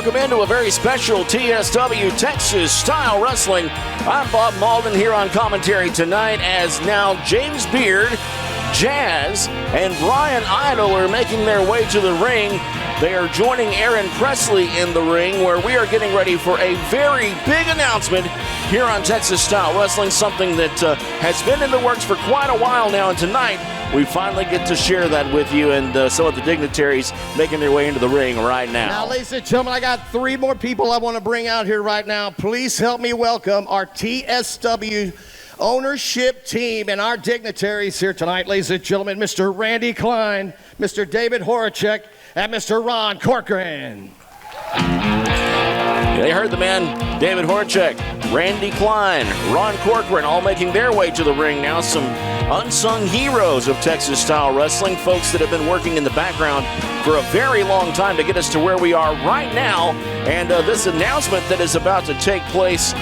welcome into a very special TSW Texas Style Wrestling. I'm Bob Malden here on commentary tonight as now James Beard, Jazz, and Brian Idol are making their way to the ring. They are joining Aaron Presley in the ring, where we are getting ready for a very big announcement here on Texas Style Wrestling, something that has been in the works for quite a while now, and tonight we finally get to share that with you, and some of the dignitaries making their way into the ring right now. Now, ladies and gentlemen, I got three more people I want to bring out here right now. Please help me welcome our TSW ownership team and our dignitaries here tonight, ladies and gentlemen, Mr. Randy Klein, Mr. David Horacek, and Mr. Ron Corcoran. They heard the man, David Horacek, Randy Klein, Ron Corcoran, all making their way to the ring now. Some unsung heroes of Texas Style Wrestling, folks that have been working in the background for a very long time to get us to where we are right now. And this announcement that is about to take place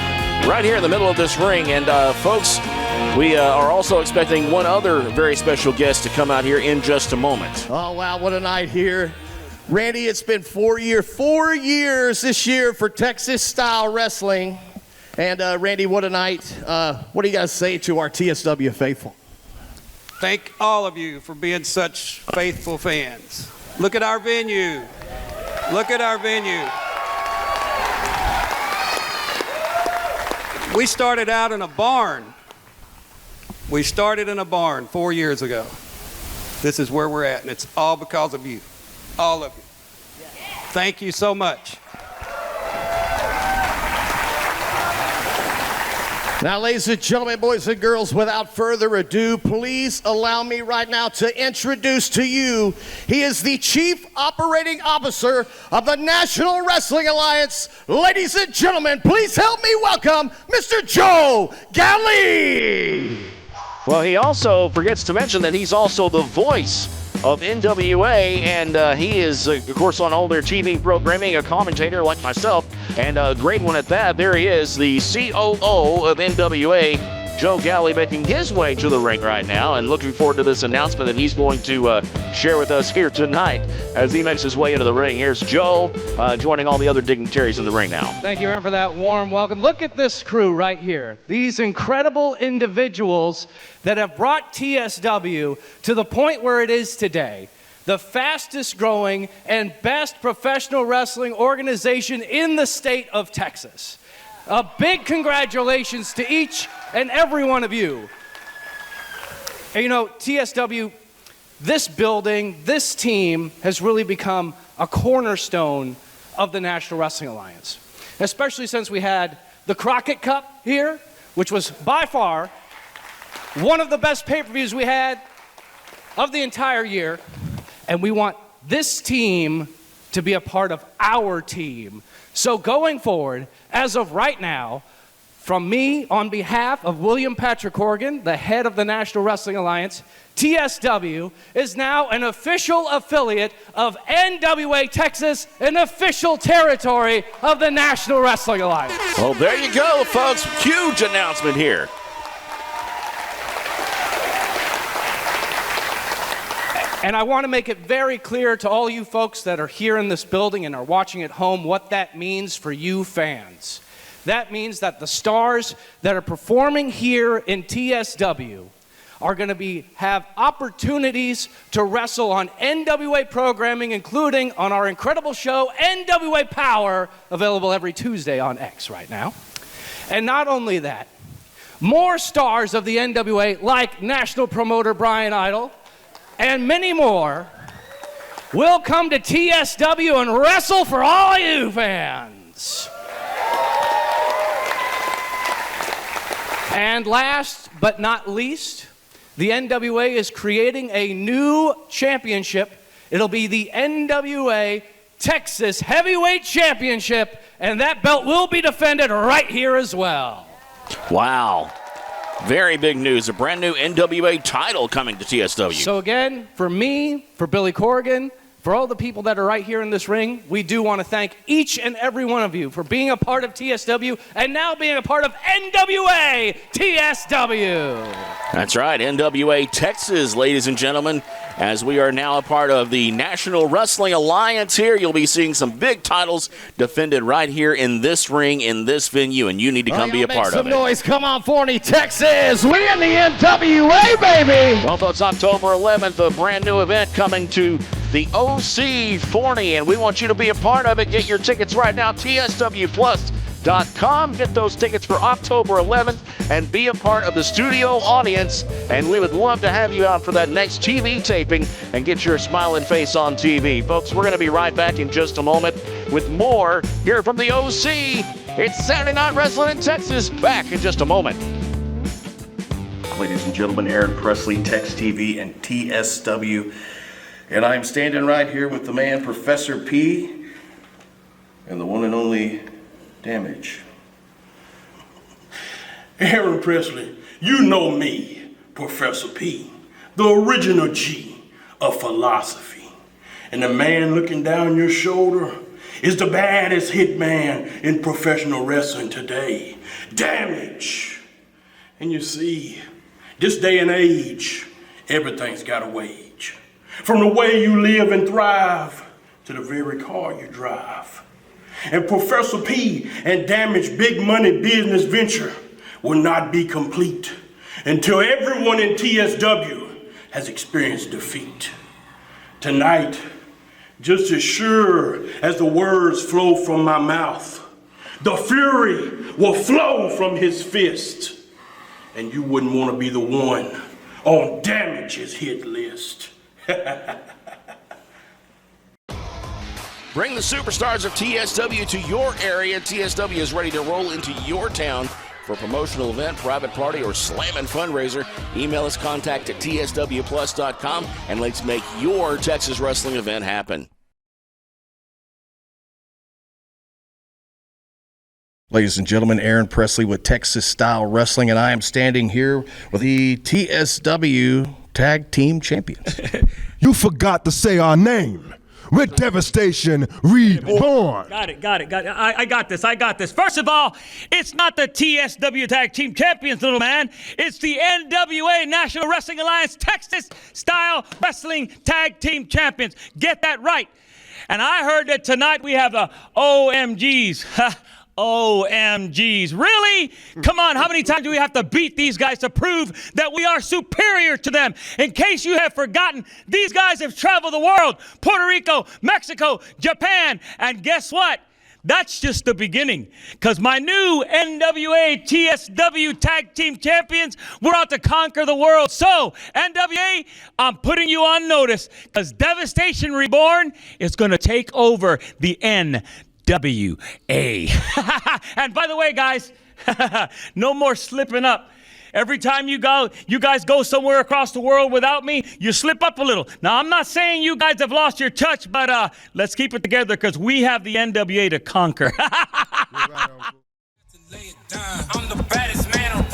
right here in the middle of this ring. And folks, we are also expecting one other very special guest to come out here in just a moment. Oh, wow, what a night here. Randy, it's been 4 years this year for Texas Style Wrestling. And Randy, what a night. What do you guys say to our TSW faithful? Thank all of you for being such faithful fans. Look at our venue. Look at our venue. We started out in a barn. We started in a barn 4 years ago. This is where we're at, and it's all because of you. All of you. Thank you so much. Now, ladies and gentlemen, boys and girls, without further ado, please allow me right now to introduce to you, he is the Chief Operating Officer of the National Wrestling Alliance. Ladies and gentlemen, please help me welcome Mr. Joe Galli. Well, he also forgets to mention that he's also the voice of NWA, and he is, of course, on all their TV programming, a commentator like myself, and a great one at that. There he is, the COO of NWA, Joe Galli, making his way to the ring right now, and looking forward to this announcement that he's going to share with us here tonight as he makes his way into the ring. Here's Joe joining all the other dignitaries in the ring now. Thank you, Aaron, for that warm welcome. Look at this crew right here. These incredible individuals that have brought TSW to the point where it is today. The fastest growing and best professional wrestling organization in the state of Texas. A big congratulations to each and every one of you. And you know, TSW, this building, this team has really become a cornerstone of the National Wrestling Alliance. Especially since we had the Crockett Cup here, which was by far one of the best pay-per-views we had of the entire year. And we want this team to be a part of our team. So going forward, as of right now, from me, on behalf of William Patrick Horgan, the head of the National Wrestling Alliance, TSW is now an official affiliate of NWA Texas, an official territory of the National Wrestling Alliance. Well, there you go, folks. Huge announcement here. And I want to make it very clear to all you folks that are here in this building and are watching at home what that means for you fans. That means that the stars that are performing here in TSW are going to have opportunities to wrestle on NWA programming, including on our incredible show, NWA Power, available every Tuesday on X right now. And not only that, more stars of the NWA, like national promoter Brian Idol, and many more will come to TSW and wrestle for all you fans. And last but not least, the NWA is creating a new championship. It'll be the NWA Texas Heavyweight Championship, and that belt will be defended right here as well. Wow. Very big news. A brand new NWA title coming to TSW. So again, for me, for Billy Corrigan, for all the people that are right here in this ring, we do want to thank each and every one of you for being a part of TSW and now being a part of NWA TSW. That's right, NWA Texas, ladies and gentlemen. as we are now a part of the National Wrestling Alliance here. You'll be seeing some big titles defended right here in this ring, in this venue, and you need to come be a part of it. Make some noise. Come on, Forney, Texas. We in the NWA, baby. Well, folks, October 11th, a brand new event coming to the OC Forney, and we want you to be a part of it. Get your tickets right now, TSWplus.com. Get those tickets for October 11th and be a part of the studio audience. And we would love to have you out for that next TV taping and get your smiling face on TV. Folks, we're going to be right back in just a moment with more here from the OC. It's Saturday Night Wrestling in Texas. Back in just a moment. Ladies and gentlemen, Aaron Presley, Tex TV, and TSW. And I'm standing right here with the man, Professor P, and the one and only Damage. Aaron Presley, you know me, Professor P, the original G of philosophy. And the man looking down your shoulder is the baddest hitman in professional wrestling today, Damage. And you see, this day and age, everything's got a wage. From the way you live and thrive to the very car you drive. And Professor P and Damage big money business venture will not be complete until everyone in TSW has experienced defeat. Tonight, just as sure as the words flow from my mouth, the fury will flow from his fist. And you wouldn't want to be the one on Damage's hit list. Bring the superstars of TSW to your area. TSW is ready to roll into your town for a promotional event, private party, or slammin' fundraiser. Email us, contact at tswplus.com, and let's make your Texas wrestling event happen. Ladies and gentlemen, Aaron Presley with Texas Style Wrestling, and I am standing here with the TSW Tag Team Champions. You forgot to say our name. We're Devastation Reborn. Got it. I got this. First of all, it's not the TSW Tag Team Champions, little man. It's the NWA National Wrestling Alliance Texas Style Wrestling Tag Team Champions. Get that right. And I heard that tonight we have the OMGs. OMGs. Really? Come on, how many times do we have to beat these guys to prove that we are superior to them? In case you have forgotten, these guys have traveled the world. Puerto Rico, Mexico, Japan, and guess what? That's just the beginning, because my new NWA TSW Tag Team Champions, we're out to conquer the world. So, NWA, I'm putting you on notice, because Devastation Reborn is going to take over the NWA. And by the way, guys, no more slipping up. Every time you guys go somewhere across the world without me, you slip up a little. Now, I'm not saying you guys have lost your touch, but let's keep it together, because we have the NWA to conquer. I'm the baddest man around.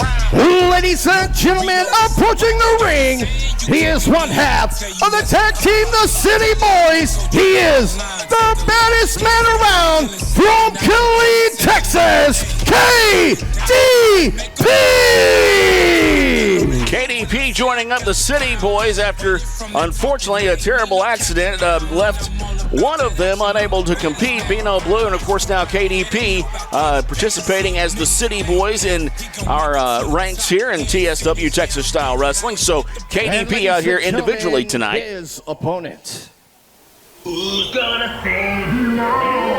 Ladies and gentlemen, approaching the ring, he is one half of the tag team, the City Boys. He is the baddest man around from Killeen, Texas, KDP! KDP joining up the City Boys after, unfortunately, a terrible accident left one of them unable to compete, Bino Blue, and of course now KDP participating as the City Boys in our ranks here in TSW Texas Style Wrestling. So KDP out here individually tonight. His opponent. Who's gonna save you now?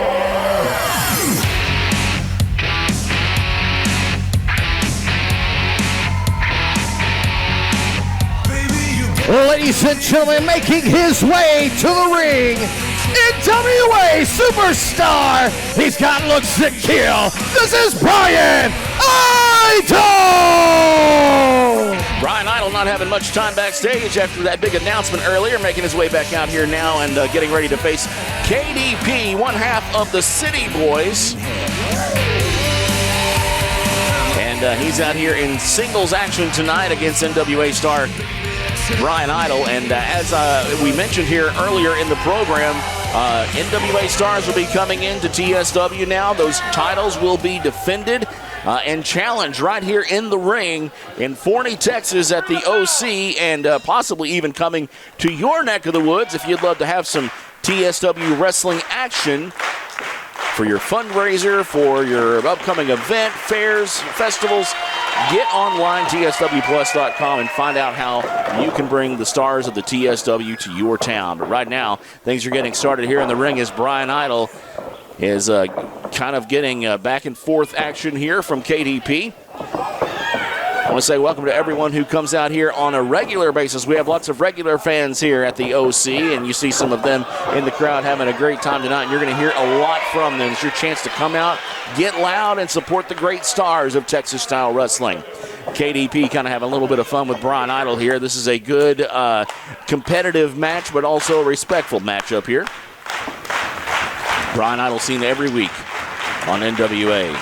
Ladies and gentlemen, making his way to the ring, NWA superstar. He's got looks to kill. This is Brian Idol. Brian Idol not having much time backstage after that big announcement earlier, making his way back out here now and getting ready to face KDP, one half of the City Boys. And he's out here in singles action tonight against NWA star Brian Idol. And as we mentioned here earlier in the program, NWA stars will be coming into TSW now. Those titles will be defended. and challenge right here in the ring in Forney, Texas at the OC, and possibly even coming to your neck of the woods if you'd love to have some TSW wrestling action for your fundraiser, for your upcoming event, fairs, festivals. Get online, tswplus.com, and find out how you can bring the stars of the TSW to your town. But right now, things are getting started here in the ring as Brian Idol is kind of getting back and forth action here from KDP. I want to say welcome to everyone who comes out here on a regular basis. We have lots of regular fans here at the OC, and you see some of them in the crowd having a great time tonight, and you're going to hear a lot from them. It's your chance to come out, get loud, and support the great stars of Texas-style wrestling. KDP kind of having a little bit of fun with Brian Idol here. This is a good competitive match, but also a respectful matchup here. Brian Idol seen every week on NWA.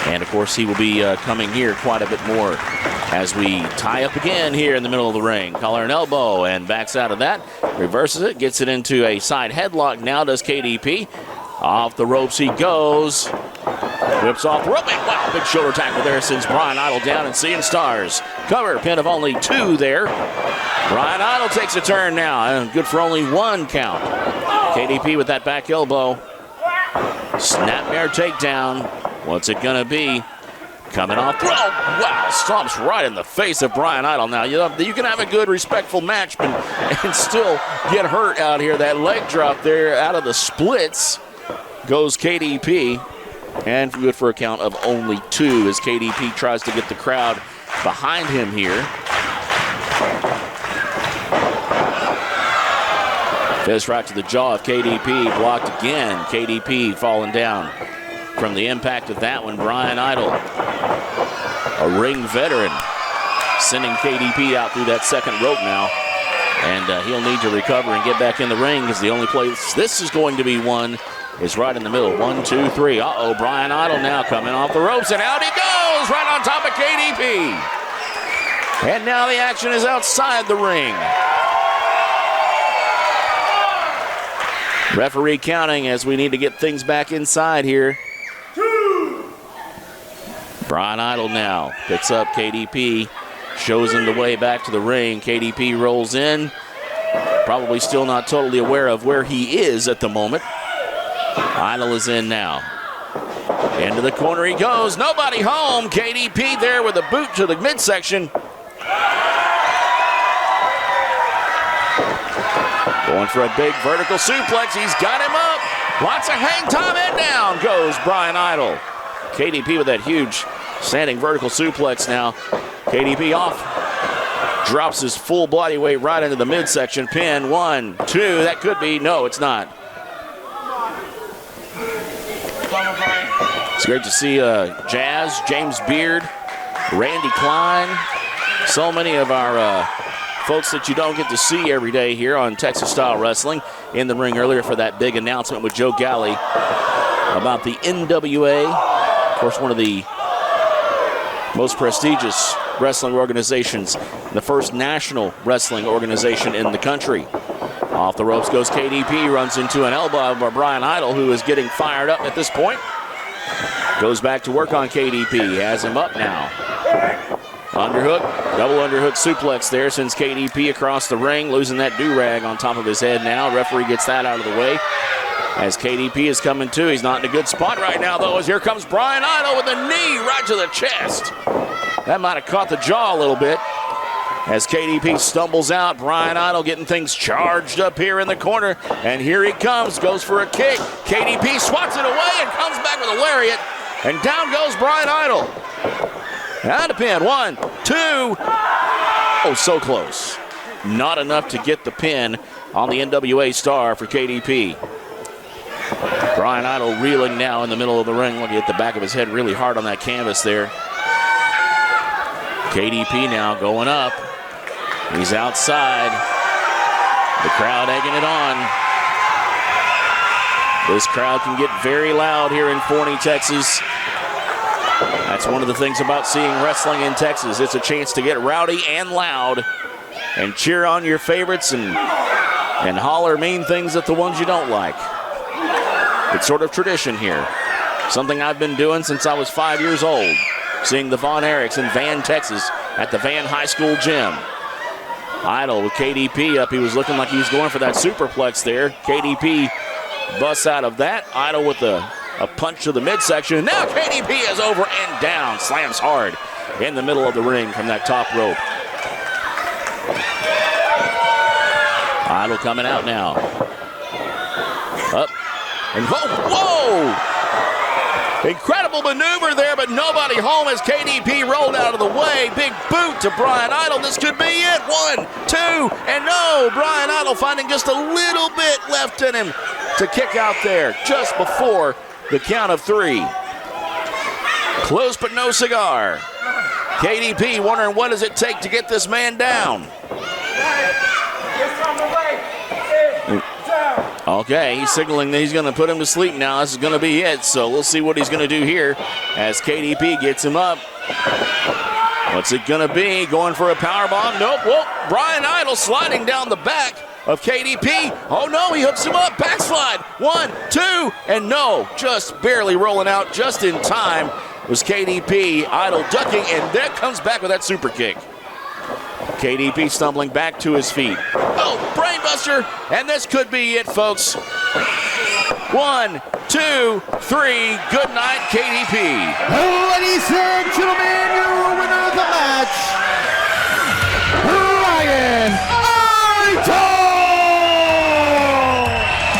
And, of course, he will be coming here quite a bit more as we tie up again here in the middle of the ring. Collar and elbow, and backs out of that. Reverses it, gets it into a side headlock. Now does KDP. Off the ropes he goes. Whips off the rope. And wow, big shoulder tackle there sends Brian Idol down and seeing stars. Cover, pin of only 2 there. Brian Idol takes a turn now. Good for only 1 count. KDP with that back elbow. Snapmare takedown. What's it going to be? Coming off. Oh, wow. Stomps right in the face of Brian Idol. Now, you can have a good, respectful match and still get hurt out here. That leg drop there out of the splits goes KDP. And good for a count of only 2 as KDP tries to get the crowd behind him here. Fist right to the jaw of KDP. Blocked again. KDP falling down. From the impact of that one, Brian Idol, a ring veteran, sending KDP out through that second rope now. And he'll need to recover and get back in the ring because the only place this is going to be won is right in the middle. 1, 2, 3. Uh-oh, Brian Idol now coming off the ropes, and out he goes right on top of KDP. And now the action is outside the ring. Referee counting as we need to get things back inside here. Brian Idol now picks up KDP, shows him the way back to the ring. KDP rolls in, probably still not totally aware of where he is at the moment. Idol is in now. Into the corner he goes, nobody home. KDP there with a boot to the midsection. Going for a big vertical suplex, he's got him up. Lots of hang time, and down goes Brian Idol. KDP with that huge standing vertical suplex now. KDP off. Drops his full body weight right into the midsection. Pin, 1, 2. That could be. No, it's not. It's great to see Jazz, James Beard, Randy Klein. So many of our folks that you don't get to see every day here on Texas Style Wrestling in the ring earlier for that big announcement with Joe Galley about the NWA. Of course, one of the most prestigious wrestling organizations, the first national wrestling organization in the country. Off the ropes goes KDP, runs into an elbow by Brian Idol, who is getting fired up at this point. Goes back to work on KDP, has him up now. Underhook, double underhook suplex there, sends KDP across the ring, losing that do-rag on top of his head now. Referee gets that out of the way. As KDP is coming to, he's not in a good spot right now, though, as here comes Brian Idol with a knee right to the chest. That might have caught the jaw a little bit. As KDP stumbles out, Brian Idol getting things charged up here in the corner. And here he comes, goes for a kick. KDP swats it away and comes back with a lariat. And down goes Brian Idol. Out of pin, 1, 2. Oh, so close. Not enough to get the pin on the NWA star for KDP. Brian Idol reeling now in the middle of the ring. Looking at the back of his head really hard on that canvas there. KDP now going up. He's outside. The crowd egging it on. This crowd can get very loud here in Forney, Texas. That's one of the things about seeing wrestling in Texas. It's a chance to get rowdy and loud and cheer on your favorites and holler mean things at the ones you don't like. It's sort of tradition here. Something I've been doing since I was 5 years old. Seeing the Von Erichs in Van, Texas at the Van High School gym. Idol with KDP up. He was looking like he was going for that superplex there. KDP busts out of that. Idol with a punch to the midsection. Now KDP is over and down. Slams hard in the middle of the ring from that top rope. Idol coming out now. Up. And whoa! Incredible maneuver there, but nobody home as KDP rolled out of the way. Big boot to Brian Idol. This could be it. 1, 2, and no. Brian Idol finding just a little bit left in him to kick out there just before the count of 3. Close but no cigar. KDP wondering what does it take to get this man down. Okay, he's signaling that he's going to put him to sleep now. This is going to be it, so we'll see what he's going to do here as KDP gets him up. What's it going to be? Going for a powerbomb? Nope. Whoa, Brian Idol sliding down the back of KDP. Oh, no, he hooks him up. Backslide. 1, 2, and no. Just barely rolling out just in time was KDP. Idol ducking, and there comes back with that super kick. KDP stumbling back to his feet. Oh, brainbuster, and this could be it, folks. 1, 2, 3, good night, KDP. Ladies and gentlemen, your winner of the match, Brian Idol!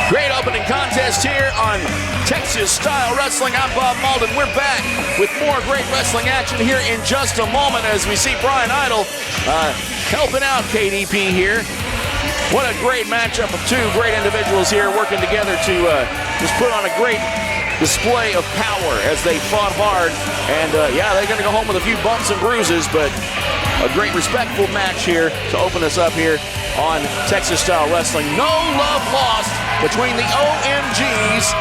Great opening contest here on Texas Style Wrestling. I'm Bob Malden. We're back with more great wrestling action here in just a moment as we see Brian Idol helping out KDP here. What a great matchup of 2 great individuals here working together to just put on a great display of power as they fought hard. And yeah, they're going to go home with a few bumps and bruises, but a great respectful match here to open us up here on Texas Style Wrestling. No love lost between the OMGs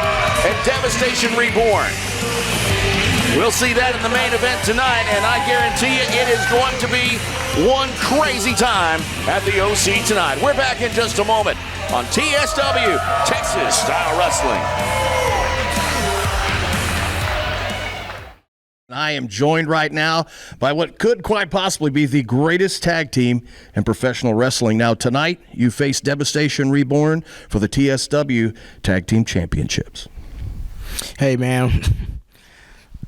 and Devastation Reborn. We'll see that in the main event tonight, and I guarantee you it is going to be one crazy time at the OC tonight. We're back in just a moment on TSW Texas Style Wrestling. I am joined right now by what could quite possibly be the greatest tag team in professional wrestling. Now, tonight, you face Devastation Reborn for the TSW Tag Team Championships. Hey, man,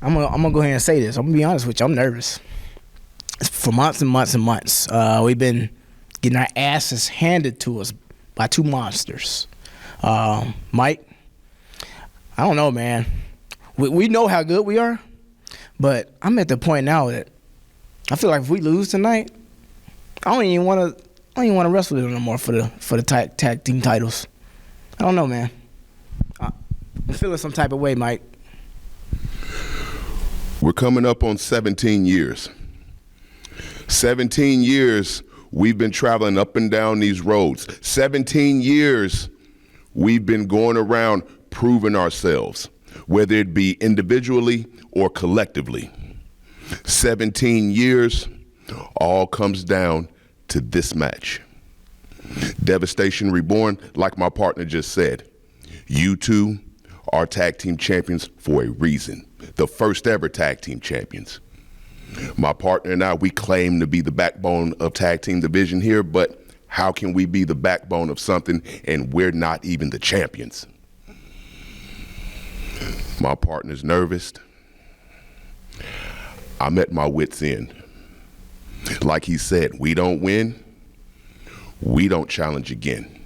I'm gonna go ahead and say this. I'm gonna be honest with you. I'm nervous. For months and months and months, we've been getting our asses handed to us by 2 monsters. Mike, I don't know, man. We know how good we are. But I'm at the point now that I feel like if we lose tonight, I don't even want to wrestle them no more for the tag team titles. I don't know, man. I'm feeling some type of way, Mike. We're coming up on 17 years. 17 years we've been traveling up and down these roads. 17 years we've been going around proving ourselves, whether it be individually or collectively. 17 years, all comes down to this match. Devastation Reborn, like my partner just said, you two are tag team champions for a reason. The first ever tag team champions. My partner and I, we claim to be the backbone of tag team division here, but how can we be the backbone of something and we're not even the champions? My partner's nervous. I'm at my wit's end. Like he said, we don't win, we don't challenge again.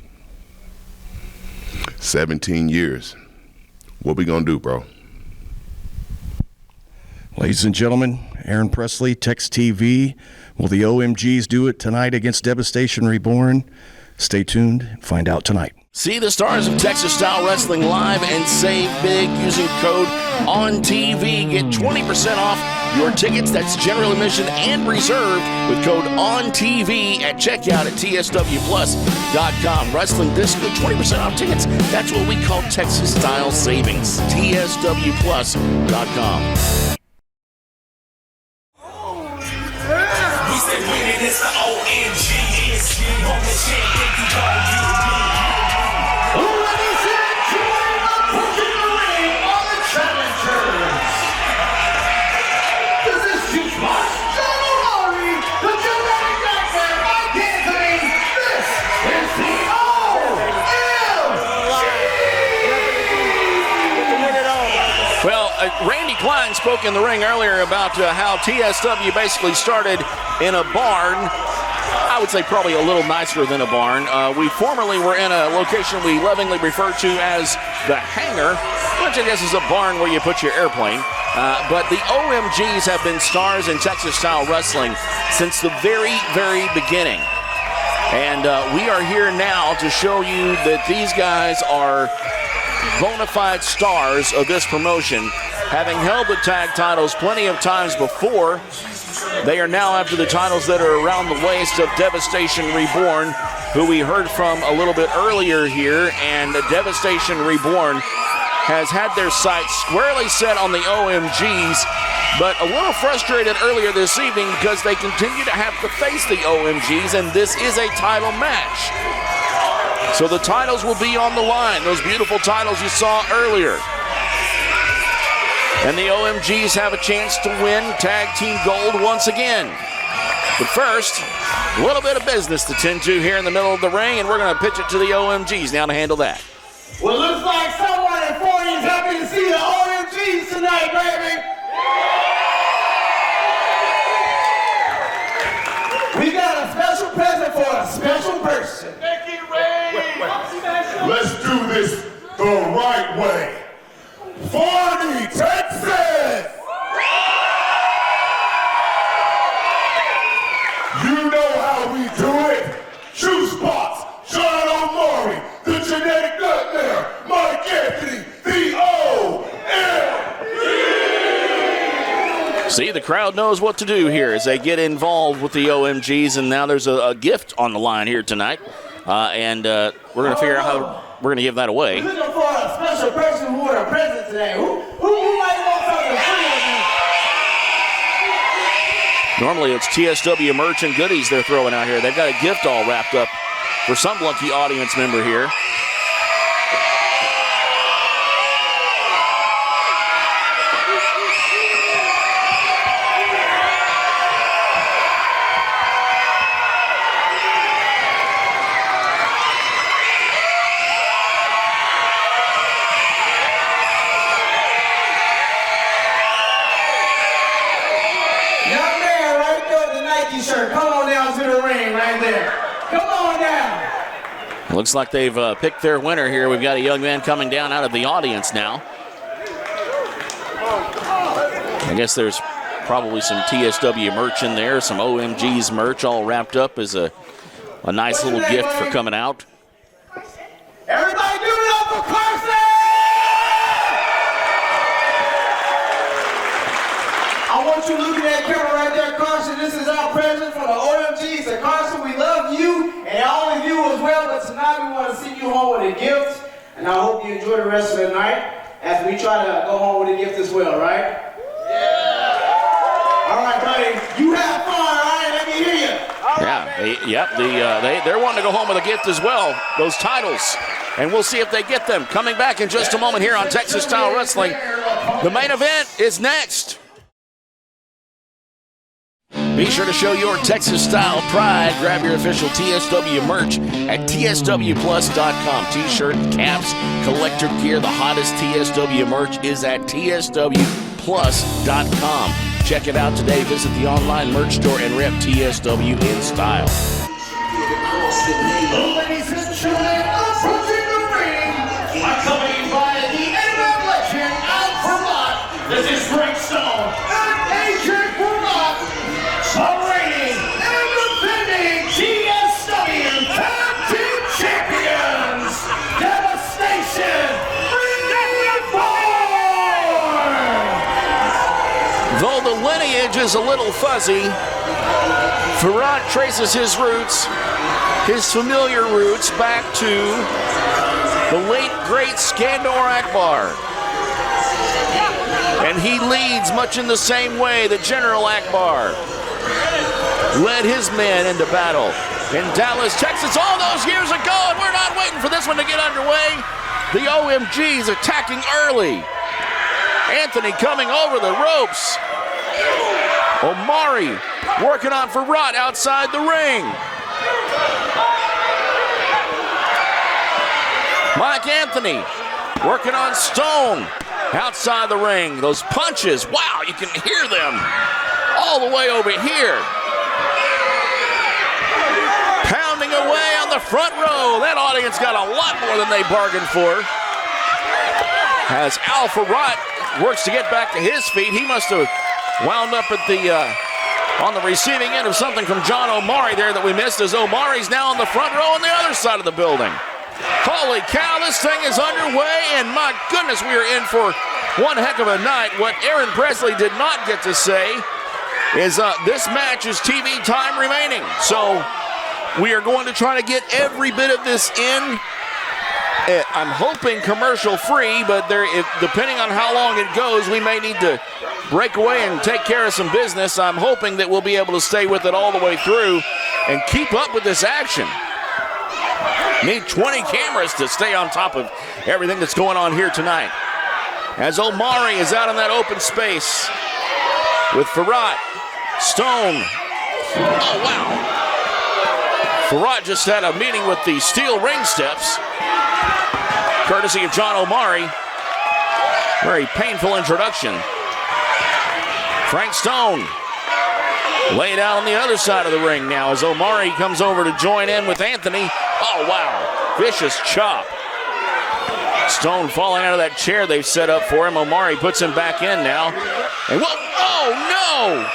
17 years. What we gonna do, bro? Ladies and gentlemen, Aaron Presley, Tex TV. Will the OMGs do it tonight against Devastation Reborn? Stay tuned and find out tonight. See the stars of Texas Style Wrestling live and save big using code ONTV. Get 20% off your tickets. That's general admission and reserved with code ONTV at checkout at tswplus.com. Wrestling this good, 20% off tickets. That's what we call Texas Style savings. tswplus.com. We say winning is the OMG. On the champion, you gotta be. Ladies and gentlemen, approaching the ring, all the challengers. Randy Klein spoke in the ring earlier about how TSW basically started in a barn. I would say probably a little nicer than a barn. We formerly were in a location we lovingly refer to as the hangar, which I guess is a barn where you put your airplane. But the OMGs have been stars in Texas-style wrestling since the very, very beginning. And we are here now to show you that these guys are bona fide stars of this promotion, having held the tag titles plenty of times before. They are now after the titles that are around the waist of Devastation Reborn, who we heard from a little bit earlier here, and Devastation Reborn has had their sights squarely set on the OMGs, but a little frustrated earlier this evening because they continue to have to face the OMGs, and this is a title match. So the titles will be on the line, those beautiful titles you saw earlier. And the OMGs have a chance to win tag team gold once again. But first, a little bit of business to tend to here in the middle of the ring, and we're going to pitch it to the OMGs now to handle that. Well, looks like someone in 40 is happy to see the OMGs tonight, baby. We got a special present for a special person. Mickey Ray. Let's do this the right way. 40, Texas! You know how we do it. Shoe spots, Sean O'Maury, the genetic nightmare, Mike Anthony, the OMG! See, the crowd knows what to do here as they get involved with the OMGs, and now there's a gift on the line here tonight. And we're going to figure out how we're going to give that away. We're looking for a special person who would have present today. Who might want something free with me? Normally it's TSW merch and goodies they're throwing out here. They've got a gift all wrapped up for some lucky audience member here. Looks like they've picked their winner here. We've got a young man coming down out of the audience now. I guess there's probably some TSW merch in there, some OMG's merch all wrapped up as a nice little gift for coming out. Everybody give it up for Carson! I want you looking at that camera right there, Carson. This is our present for the OMGs. And Carson, we love you and all of you as well, but tonight we want to send you home with a gift. And I hope you enjoy the rest of the night as we try to go home with a gift as well, right? Yeah! All right, buddy. You have fun, all right? Let me hear you. They're wanting to go home with a gift as well, those titles. And we'll see if they get them. Coming back in just a moment here on Texas Style Wrestling. The main event is next. Be sure to show your Texas style pride. Grab your official TSW merch at tswplus.com. T-shirt, caps, collector gear. The hottest TSW merch is at tswplus.com. Check it out today. Visit the online merch store and rep TSW in style. Ladies and gentlemen, approaching the ring, accompanied by the internet legend out for luck. This is Frank Stone and Agent Vermont, the reigning and defending TSW Tag Team Champions, Devastation Reborn! Though the lineage is a little fuzzy, Farad traces his roots, his familiar roots, back to the late, great Skandor Akbar. And he leads much in the same way that General Akbar led his men into battle in Dallas, Texas all those years ago, and we're not waiting for this one to get underway. The OMGs attacking early. Anthony coming over the ropes. Omari working on Farad outside the ring. Mike Anthony working on Stone. outside the ring. Those punches, wow, you can hear them all the way over here. Pounding away on the front row. That audience got a lot more than they bargained for. As Al Farrat works to get back to his feet, he must have wound up at the on the receiving end of something from John Omari there that we missed, as Omari's now on the front row on the other side of the building. Holy cow, this thing is underway, and my goodness, we are in for one heck of a night. What Aaron Presley did not get to say is this match is TV time remaining. So we are going to try to get every bit of this in. I'm hoping commercial free, but depending on how long it goes, we may need to break away and take care of some business. I'm hoping that we'll be able to stay with it all the way through and keep up with this action. Need 20 cameras to stay on top of everything that's going on here tonight. As Omari is out in that open space with Farrat, Stone. Oh, wow. Farrat just had a meeting with the steel ring steps, courtesy of John Omari. Very painful introduction. Frank Stone laid out on the other side of the ring now as Omari comes over to join in with Anthony. Oh, wow. Vicious chop. Stone falling out of that chair they've set up for him. Omari puts him back in now. And whoa, oh, no!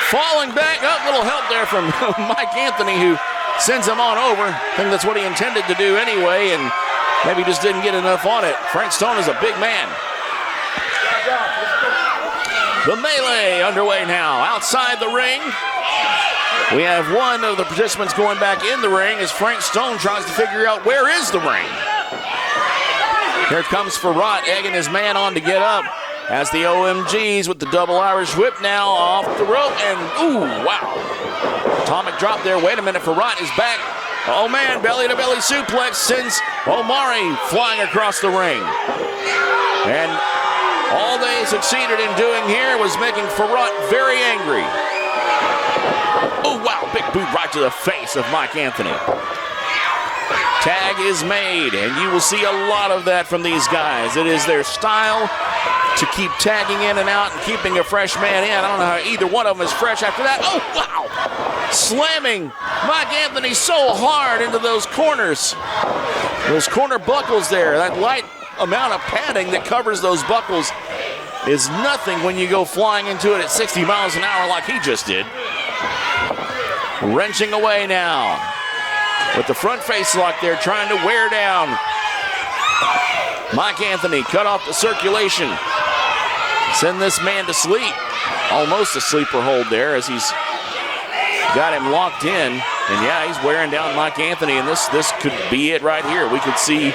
Falling back up. Little help there from Mike Anthony, who sends him on over. I think that's what he intended to do anyway, and maybe just didn't get enough on it. Frank Stone is a big man. The melee underway now. Outside the ring, we have one of the participants going back in the ring as Frank Stone tries to figure out where is the ring. Here comes Farrat egging his man on to get up as the OMGs with the double Irish whip now off the rope, and ooh, wow. Atomic drop there. Wait a minute, Farrat is back. Oh man, belly to belly suplex sends Omari flying across the ring. And all they succeeded in doing here was making Farrat very angry. Oh wow, big boot right to the face of Mike Anthony. Tag is made, and you will see a lot of that from these guys. It is their style to keep tagging in and out and keeping a fresh man in. I don't know how either one of them is fresh after that. Oh, wow! Slamming Mike Anthony so hard into those corners. Those corner buckles there. That light amount of padding that covers those buckles is nothing when you go flying into it at 60 miles an hour like he just did. Wrenching away now with the front face lock there, trying to wear down Mike Anthony. Cut off the circulation. Send this man to sleep. Almost a sleeper hold there as he's got him locked in. And yeah, he's wearing down Mike Anthony, and this could be it right here. We could see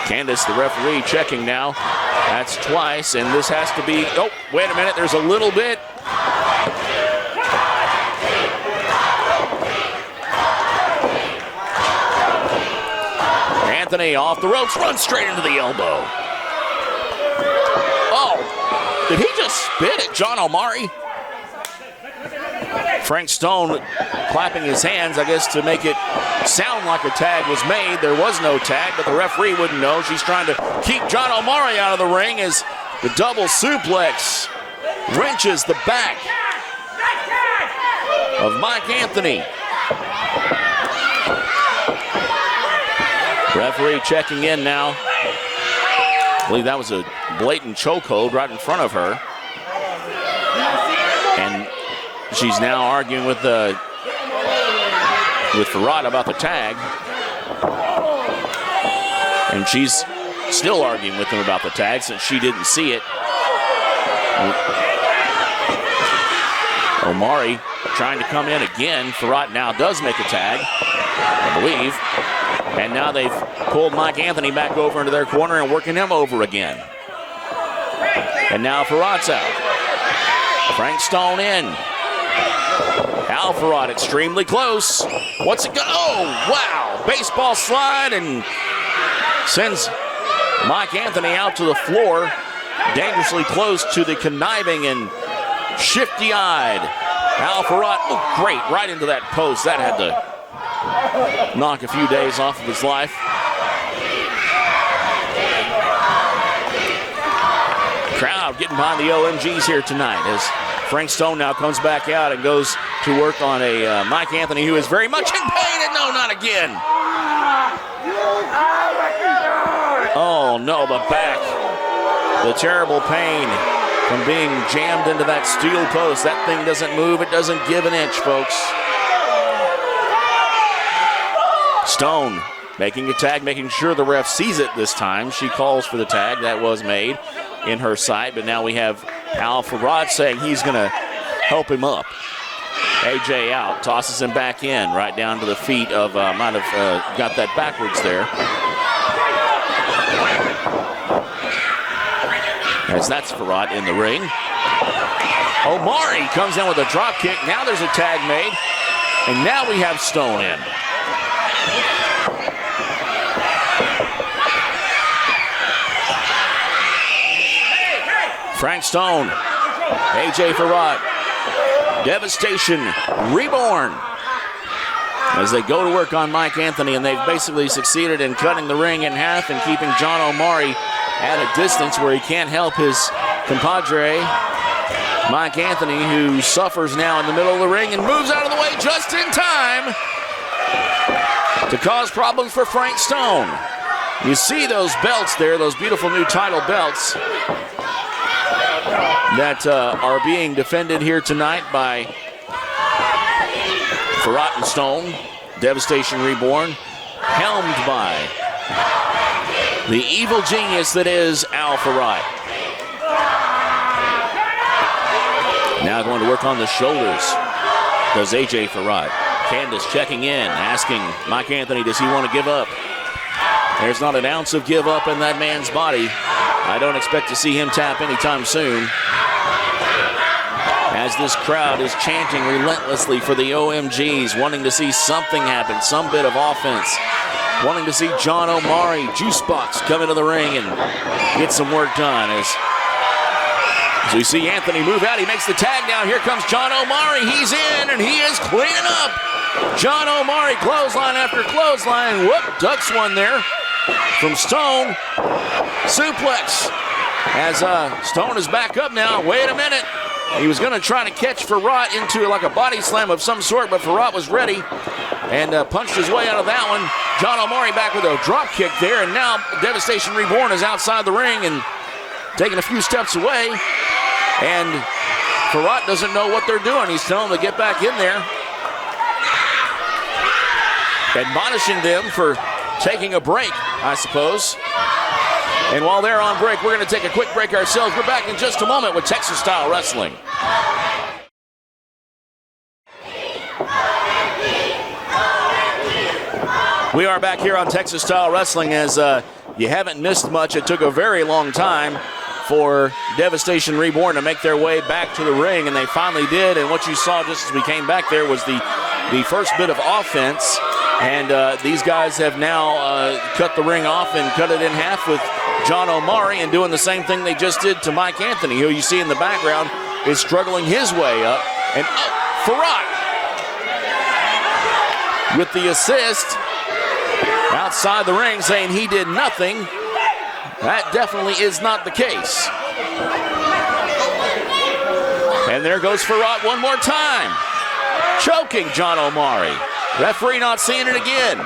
Candace, the referee, checking now. That's twice, and this has to be, oh, wait a minute, there's a little bit. Anthony off the ropes, runs straight into the elbow. Oh, did he just spit at John Omari? Frank Stone clapping his hands, I guess, to make it sound like a tag was made. There was no tag, but the referee wouldn't know. She's trying to keep John Omari out of the ring as the double suplex wrenches the back of Mike Anthony. Referee checking in now. I believe that was a blatant chokehold right in front of her. And she's now arguing with Farrat about the tag. And she's still arguing with him about the tag since she didn't see it. Omari trying to come in again. Farrat now does make a tag, I believe. And now they've pulled Mike Anthony back over into their corner and working him over again. And now Farrat's out. Frank Stone in. Al Farrat extremely close. What's it go? Oh, wow. Baseball slide and sends Mike Anthony out to the floor. Dangerously close to the conniving and shifty-eyed Al Farrat. Oh, great. Right into that post. That had to knock a few days off of his life. crowd getting behind the OMGs here tonight as Frank Stone now comes back out and goes to work on a Mike Anthony who is very much in pain, and no, not again. Oh no, the back. The terrible pain from being jammed into that steel post. That thing doesn't move, it doesn't give an inch, folks. Stone making a tag, making sure the ref sees it this time. She calls for the tag. That was made in her sight, but now we have Al Farad saying he's going to help him up. AJ out, tosses him back in, right down to the feet of, might have got that backwards there. As that's Farad in the ring. Omari comes in with a drop kick. Now there's a tag made, and now we have Stone in. Frank Stone, AJ Farad, Devastation Reborn as they go to work on Mike Anthony, and they've basically succeeded in cutting the ring in half and keeping John Omari at a distance where he can't help his compadre, Mike Anthony, who suffers now in the middle of the ring and moves out of the way just in time to cause problems for Frank Stone. You see those belts there, those beautiful new title belts that are being defended here tonight by Farad and Stone. Devastation Reborn, helmed by the evil genius that is Al Farad. Now going to work on the shoulders, does AJ Farad. Candace checking in, asking Mike Anthony, does he want to give up? There's not an ounce of give up in that man's body. I don't expect to see him tap anytime soon, as this crowd is chanting relentlessly for the OMGs, wanting to see something happen, some bit of offense, wanting to see John Omari, Juice Box, come into the ring and get some work done. As we see Anthony move out, he makes the tag down. Here comes John Omari. He's in, and he is cleaning up. John Omari, clothesline after clothesline. Whoop, ducks one there from Stone. Suplex as Stone is back up now. Wait a minute. He was going to try to catch Farad into like a body slam of some sort, but Farad was ready and punched his way out of that one. John Omari back with a drop kick there, and now Devastation Reborn is outside the ring and taking a few steps away. And Farad doesn't know what they're doing. He's telling them to get back in there, admonishing them for taking a break, I suppose. And while they're on break, we're going to take a quick break ourselves. We're back in just a moment with Texas Style Wrestling. We are back here on Texas Style Wrestling. As you haven't missed much, it took a very long time for Devastation Reborn to make their way back to the ring, and they finally did. And what you saw just as we came back there was the first bit of offense. And these guys have now cut the ring off and cut it in half with John Omari, and doing the same thing they just did to Mike Anthony, who you see in the background is struggling his way up. And Farad with the assist outside the ring, saying he did nothing. That definitely is not the case. And there goes Farad one more time, choking John Omari. Referee not seeing it again.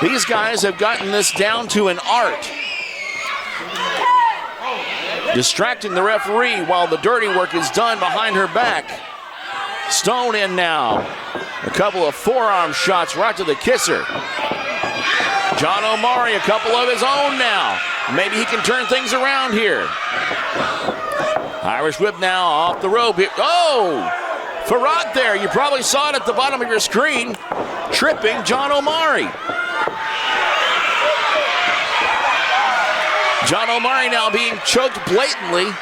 These guys have gotten this down to an art, distracting the referee while the dirty work is done behind her back. Stone in now. A couple of forearm shots right to the kisser. John Omari, a couple of his own now. Maybe he can turn things around here. Irish whip now off the rope here. Oh! Farad there, you probably saw it at the bottom of your screen, tripping John Omari. John Omari now being choked blatantly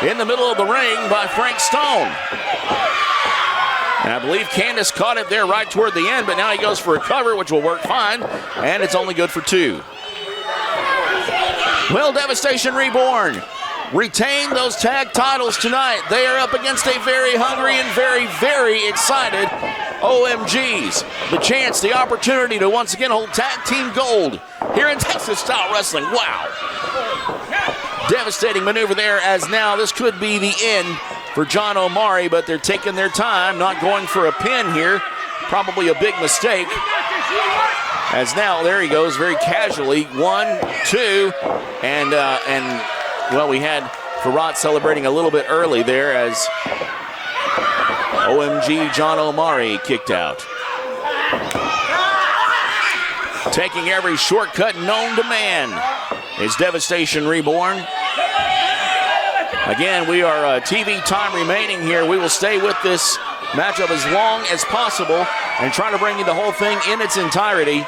in the middle of the ring by Frank Stone. And I believe Candace caught it there right toward the end, but now he goes for a cover, which will work fine, and it's only good for 2. Well, Devastation Reborn retain those tag titles tonight. They are up against a very hungry and very, very excited OMGs. The chance, the opportunity to once again hold tag team gold here in Texas Style Wrestling. Wow. Devastating maneuver there, as now this could be the end for John Omari, but they're taking their time, not going for a pin here. Probably a big mistake. As now, there he goes, very casually. 1, 2, and well, we had Farad celebrating a little bit early there as OMG John Omari kicked out. Taking every shortcut known to man is Devastation Reborn. Again, we are TV time remaining here. We will stay with this matchup as long as possible and try to bring you the whole thing in its entirety.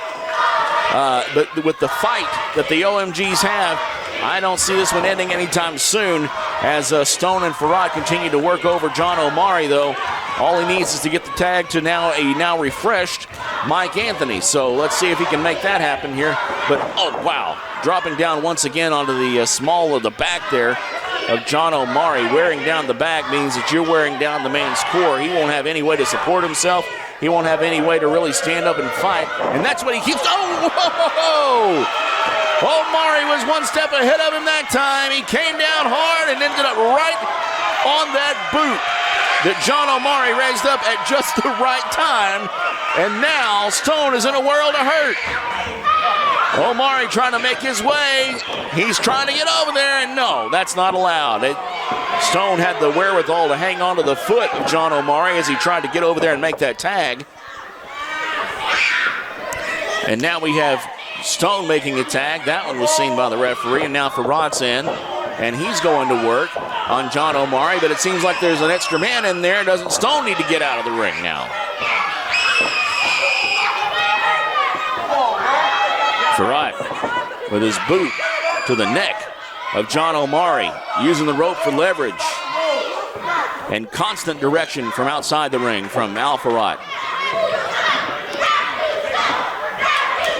But with the fight that the OMGs have, I don't see this one ending anytime soon as Stone and Farad continue to work over John Omari, though. All he needs is to get the tag to now refreshed Mike Anthony. So let's see if he can make that happen here. But, oh, wow. Dropping down once again onto the small of the back there of John Omari. Wearing down the back means that you're wearing down the man's core. He won't have any way to support himself. He won't have any way to really stand up and fight. And that's what he keeps. Oh, whoa! Omari was one step ahead of him that time. He came down hard and ended up right on that boot that John Omari raised up at just the right time. And now Stone is in a world of hurt. Omari trying to make his way. He's trying to get over there, and no, that's not allowed. Stone had the wherewithal to hang on to the foot of John Omari as he tried to get over there and make that tag. And now we have Stone making a tag. That one was seen by the referee, and now Farad's in, and he's going to work on John Omari, but it seems like there's an extra man in there. Doesn't Stone need to get out of the ring now? Farad with his boot to the neck of John Omari, using the rope for leverage and constant direction from outside the ring from Al Farad.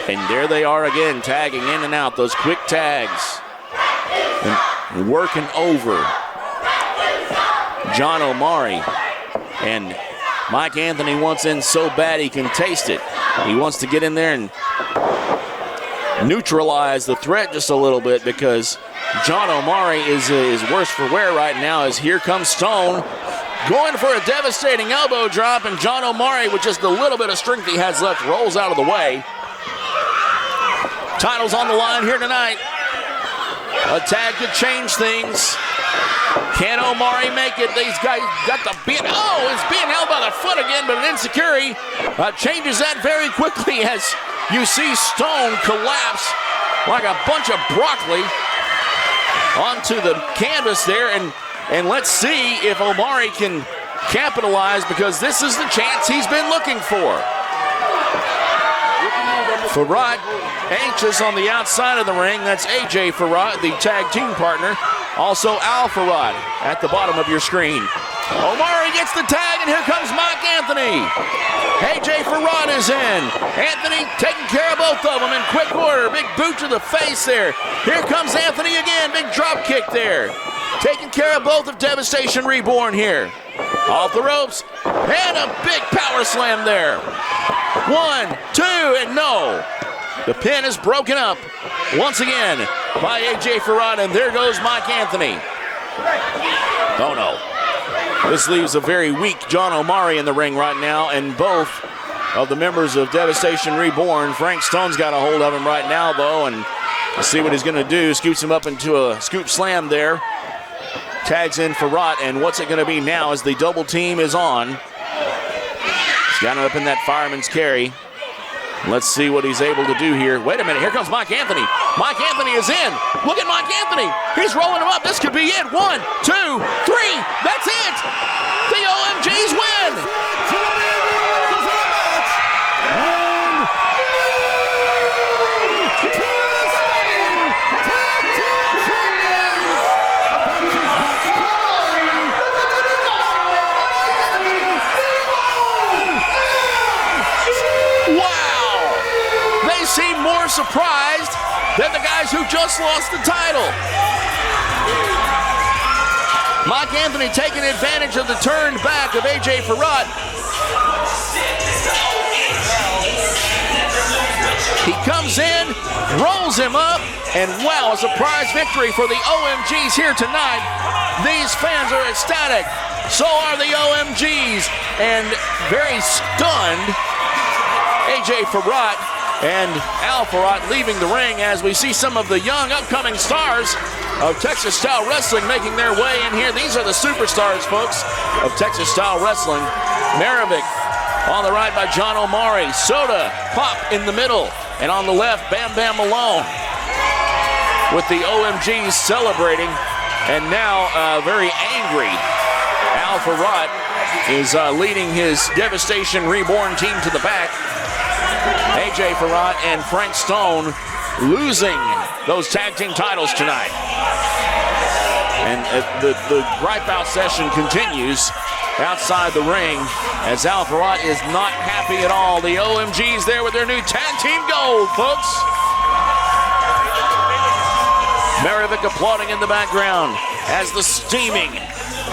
And there they are again, tagging in and out, those quick tags. And working over John Omari. And Mike Anthony wants in so bad he can taste it. He wants to get in there and neutralize the threat just a little bit, because John Omari is worse for wear right now, as here comes Stone going for a devastating elbow drop, and John Omari, with just the little bit of strength he has left, rolls out of the way. Title's on the line here tonight. A tag could change things. Can Omari make it? These guys got the beat. Oh, it's being held by the foot again, but an insecurity changes that very quickly as you see Stone collapse like a bunch of broccoli onto the canvas there. And let's see if Omari can capitalize, because this is the chance he's been looking for. Farad anxious on the outside of the ring. That's AJ Farad, the tag team partner. Also Al Farad at the bottom of your screen. Omari gets the tag, and here comes Mike Anthony. AJ Farad is in. Anthony taking care of both of them in quick order. Big boot to the face there. Here comes Anthony again. Big drop kick there. Taking care of both of Devastation Reborn here. Off the ropes, and a big power slam there. 1, 2, and no. The pin is broken up once again by AJ Farad, and there goes Mike Anthony. Oh no. This leaves a very weak John Omari in the ring right now, and both of the members of Devastation Reborn. Frank Stone's got a hold of him right now, though, and let's see what he's going to do. Scoots him up into a scoop slam there. Tags in Farad, and what's it going to be now as the double team is on? He's got it up in that fireman's carry. Let's see what he's able to do here. Wait a minute, here comes Mike Anthony. Mike Anthony is in. Look at Mike Anthony. He's rolling him up. This could be it. 1, 2, 3. That's it. The OMGs win. Seem more surprised than the guys who just lost the title. Mike Anthony taking advantage of the turned back of AJ Farad. He comes in, rolls him up, and wow, a surprise victory for the OMGs here tonight. These fans are ecstatic. So are the OMGs. And very stunned, AJ Farrat and Al Farrat leaving the ring as we see some of the young upcoming stars of Texas Style Wrestling making their way in here. These are the superstars, folks, of Texas Style Wrestling. Maravik on the right by John Omari. Soda Pop in the middle. And on the left, Bam Bam Malone with the OMGs celebrating. And now very angry, Al Farrat is leading his Devastation Reborn team to the back. AJ Farrat and Frank Stone losing those tag team titles tonight. And the gripe out session continues outside the ring as Al Farrat is not happy at all. The OMGs there with their new tag team gold, folks. Maravik applauding in the background as the steaming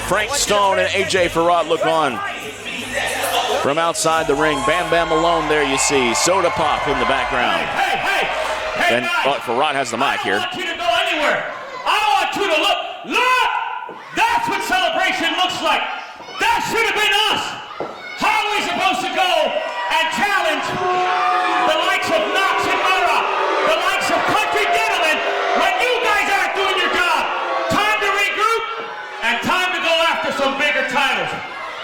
Frank Stone and AJ Farrat look on from outside the ring. Bam Bam Malone there you see. Soda Pop in the background. Hey, and Farrat has the mic here. I don't want you to go anywhere. I don't want you to look. Look! That's what celebration looks like. That should have been us. How are we supposed to go and challenge the likes of Knox and Mara, the likes of Country Gentlemen, when you guys aren't doing your job? Time to regroup and time to go after some bigger titles.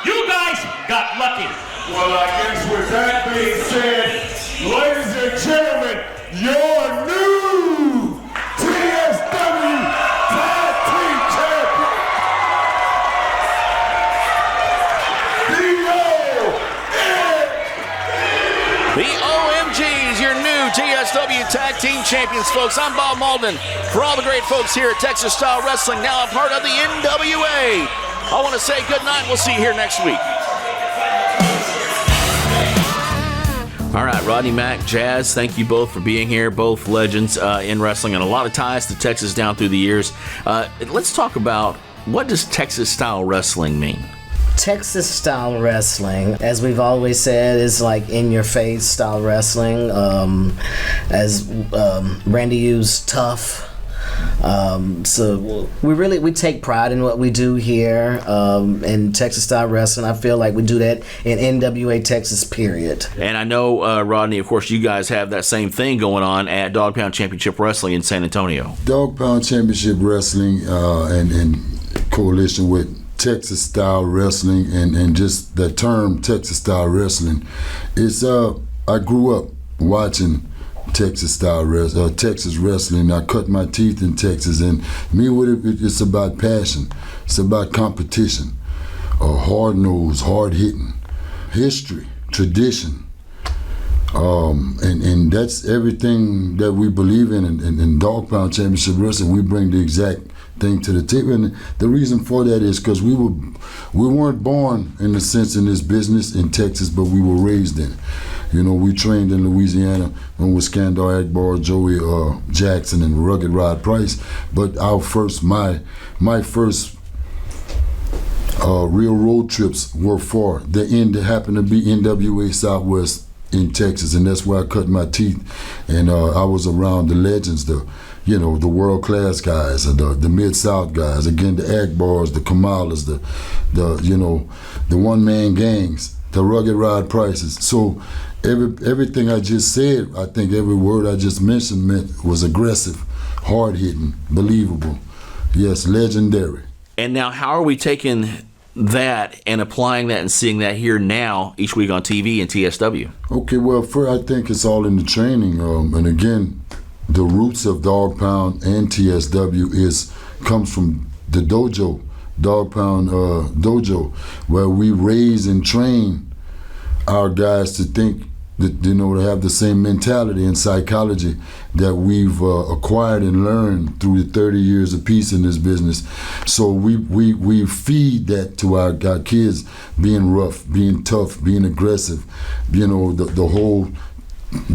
You guys got lucky. Well, I guess with that being said, ladies and gentlemen, your new TSW Tag Team Champion, the OMGs, your new TSW Tag Team Champions, folks. I'm Bob Malden. For all the great folks here at Texas Style Wrestling, now a part of the NWA. I want to say good night. We'll see you here next week. All right, Rodney Mack, Jazz, thank you both for being here. Both legends in wrestling and a lot of ties to Texas down through the years. Let's talk about, what does Texas Style Wrestling mean? Texas Style Wrestling, as we've always said, is like in-your-face style wrestling. As Randy used, tough. So we take pride in what we do here in Texas Style Wrestling. I feel like we do that in NWA Texas, period. And I know, Rodney, of course, you guys have that same thing going on at Dog Pound Championship Wrestling in San Antonio. Dog Pound Championship Wrestling and coalition with Texas Style Wrestling and just the term Texas Style Wrestling is I grew up watching Texas wrestling. I cut my teeth in Texas, and me with it's about passion. It's about competition, hard nose, hard hitting, history, tradition, and that's everything that we believe in Dog Pound Championship Wrestling. We bring the exact thing to the table, and the reason for that is because we weren't born in a sense in this business in Texas, but we were raised in it. You know, we trained in Louisiana and with Skandar Akbar, Joey Jackson, and Rugged Rod Price. But my first real road trips were for the end that happened to be NWA Southwest in Texas, and that's where I cut my teeth. And I was around the legends, the world-class guys, the Mid-South guys, again, the Akbars, the Kamalas, the one-man gangs, the Rugged Rod Prices. So everything I just said, I think every word I just mentioned was aggressive, hard-hitting, believable. Yes, legendary. And now how are we taking that and applying that and seeing that here now each week on TV and TSW? Okay, well, first I think it's all in the training. And again, the roots of Dog Pound and TSW comes from the dojo, Dog Pound dojo, where we raise and train our guys to think that, to have the same mentality and psychology that we've acquired and learned through the 30 years of peace in this business. So we feed that to our kids, being rough, being tough, being aggressive. The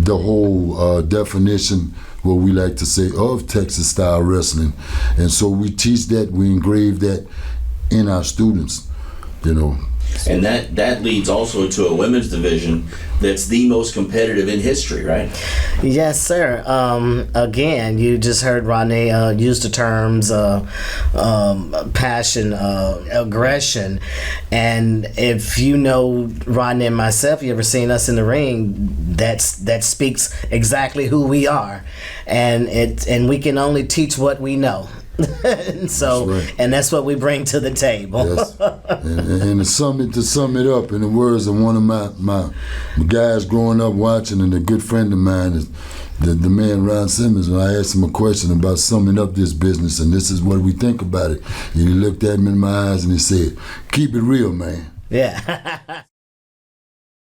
whole definition, what we like to say, of Texas style wrestling. And so we teach that, we engrave that in our students, And that leads also to a women's division that's the most competitive in history, right? Yes, sir. Again, you just heard Rodney use the terms passion, aggression. And if you know Rodney and myself, you ever seen us in the ring, that speaks exactly who we are. And we can only teach what we know. And so, that's right. And that's what we bring to the table. Yes. And to sum it up, in the words of one of my guys growing up watching, and a good friend of mine is the man Ron Simmons. When I asked him a question about summing up this business, and this is what we think about it, and he looked at me in my eyes and he said, "Keep it real, man." Yeah.